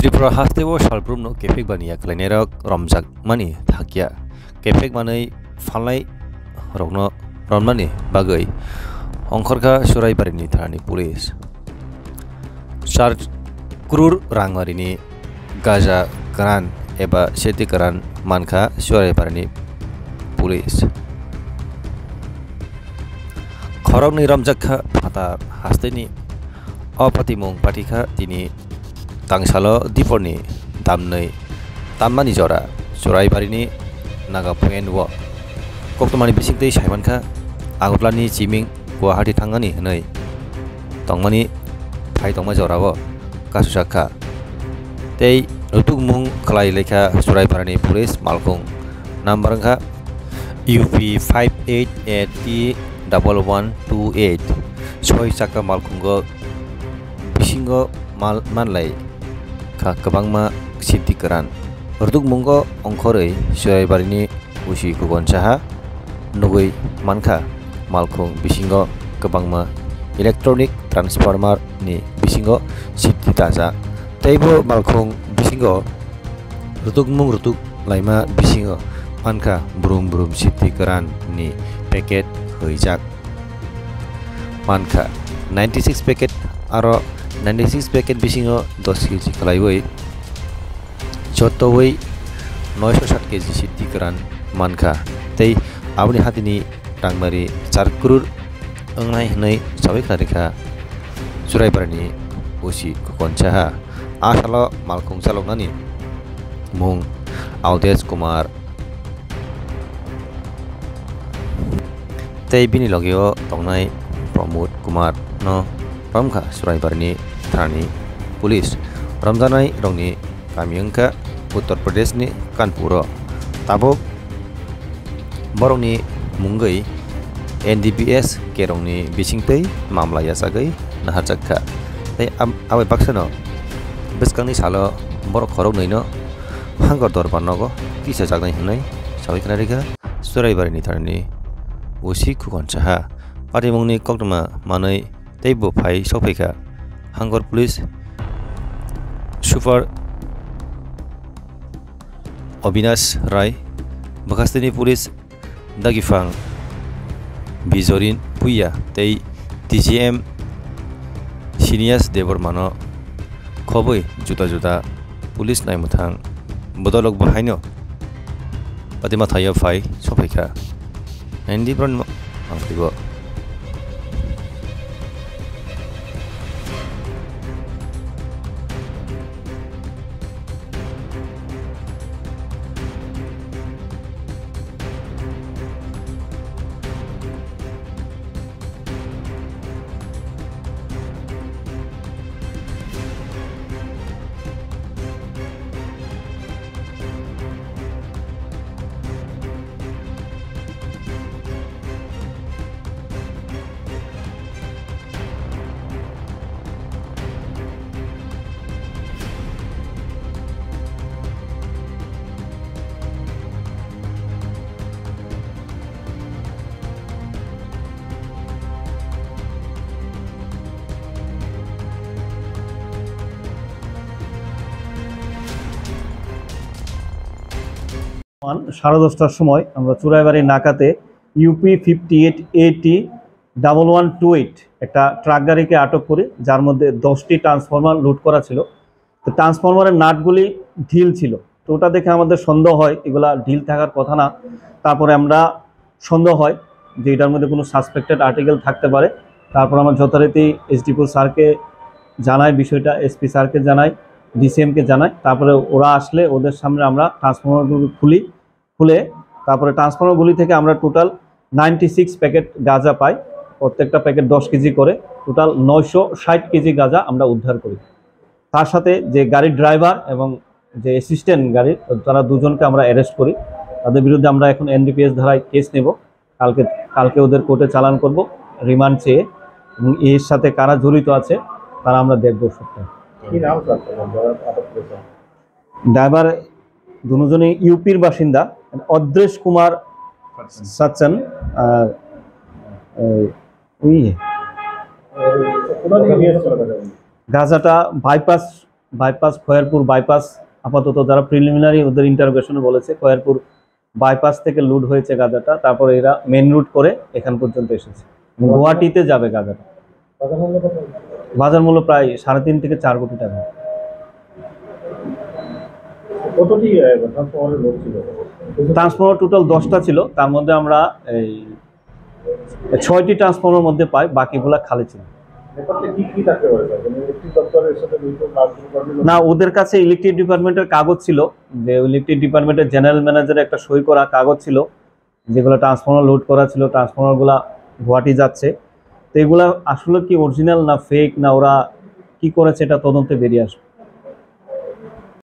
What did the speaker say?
Tripura hasteo salbrumno kefek bania klainerok romjak mani thakia kefek manai phalnai rokno ronmani bagai ongkhorkha Suraibarini thanani police 4 crore rangwarini gaja karan eba seti karan mankha Suraibarini police khorokni romjakha phata hasteni apatimung patikha tini tangsalo diporni tamnei tammani jora Suraibarini naga point wo koktomani bisingtei saimankha agotlani chiming Guwahati thangani hnei tongmani phai tongma jorao kasusakha tei nutukmung khlai lekha Suraibarini police malkhung number kha UP 58801128 soi chaka malkhungo bisingo manlai kha kabangma siti karan rudukmungo ongkhorei Suraibarini usi kugonsaha nugui mankha malkhung bisingo kabangma electronic transformer ni bisingo siti taja teibo malkhung bisingo rutuk laima bisingo mankha brum siti karan ni packet hoijak mankha 96 packet aro 96 packet bisingo 10 kg khlaiwoi chotowoi 960 kg siti karan mankha tei abni hatini tangmari 4 crore ongnai hnei sabai kharikha Suraibarini usi kukonsaha asalo malkhung chaloknani mung Audesh Kumar tei bini logio tongnai Pramod Kumar no pamkha Suraibarini thanani police ramjanai rongni kamiyangkha Uttar Pradesh ni Kanpuro tabok borongni munggai NDPS kerongni bisingtei mamla yasagai naharjakha tei abai baksano beskangni salo borok khorok neino hangor dorbannogo kisa jagnai hnai sabai khnarikha Suraibarini thanani usi kugonsaha patimungni koktoma manai teibo phai sophaikha hangor police super Obinash Rai Bakastini police Dagifang Bizorin Puya tei TGM Sinias Debormano khoboi juta police naimuthang bodolok bahaino patima thaya phai sophaikha Andy Brown angtibo সাড়ে 10টার সময় আমরা Churaibari নাকাতে UP 58801128 একটা truck গাড়িকে আটক করি যার মধ্যে 10টি ট্রান্সফরমার লুট করা ছিল তো ট্রান্সফরমারের নাটগুলি ঢিল ছিল তো ওটা দেখে আমাদের সন্দেহ হয় এগুলা ঢিল থাকার কথা না তারপরে আমরা সন্দেহ হয় যে এটার মধ্যে কোনো সাসপেক্টেড আর্টিকেল থাকতে পারে তারপর আমরা যথারীতি এসডিপো স্যারকে জানাই বিষয়টা এসপি স্যারকে জানাই ডিসিএমকে জানাই তারপরে ওরা আসলে ওদের সামনে আমরা ট্রান্সফরমারগুলো খুলে তারপরে ট্রান্সফরমারগুলি থেকে আমরা টোটাল 96 প্যাকেট গাঁজা পাই প্রত্যেকটা প্যাকেট 10 কেজি করে টোটাল 960 কেজি গাঁজা আমরা উদ্ধার করি তার সাথে যে গাড়ির ড্রাইভার এবং যে অ্যাসিস্ট্যান্ট গাড়ির তারা দুজনকে আমরা অ্যারেস্ট করি তাদের বিরুদ্ধে আমরা এখন এনডিপিএস ধারায় কেস নেব কালকে ওদের কোর্টে চালান করব রিমান্ড চেয়ে এবং এর সাথে কারা জড়িত আছে তারা আমরা দেখব সবটা ড্রাইভার দুজনই ইউপির বাসিন্দা অদ্রেশ কুমার সচ্চন আর গাঁজাটা বাইপাস বাইপাস খয়েরপুর বাইপাস, আপাতত যারা প্রিলিমিনারি ওদের ইন্টারোগেশনে বলেছে খয়েরপুর বাইপাস থেকে লুট হয়েছে গাঁজাটা, তারপরে এরা মেন রুট করে এখান পর্যন্ত এসেছে, গুয়াহাটিতে যাবে গাঁজাটা। বাজার মূল্য প্রায় 3.5 থেকে 4 কোটি টাকা। ট্রান্সফরমার টোটাল 10টা ছিল, তার মধ্যে আমরা এই 6টি ট্রান্সফরমার মধ্যে পাই, বাকিগুলা খালি ছিল। না, ওদের কাছে ইলেকট্রিক ডিপার্টমেন্টের কাগজ ছিল, যে ইলেকট্রিক ডিপার্টমেন্টের জেনারেল ম্যানেজারের একটা সই করা কাগজ ছিল, যেগুলো ট্রান্সফরমার লোড করা ছিল, ট্রান্সফরমারগুলা গুয়াহাটি যাচ্ছে। তো এগুলা আসলে কি অরিজিনাল না ফেক, না ওরা কি করেছে, এটা তদন্তে বেরিয়ে আসবে।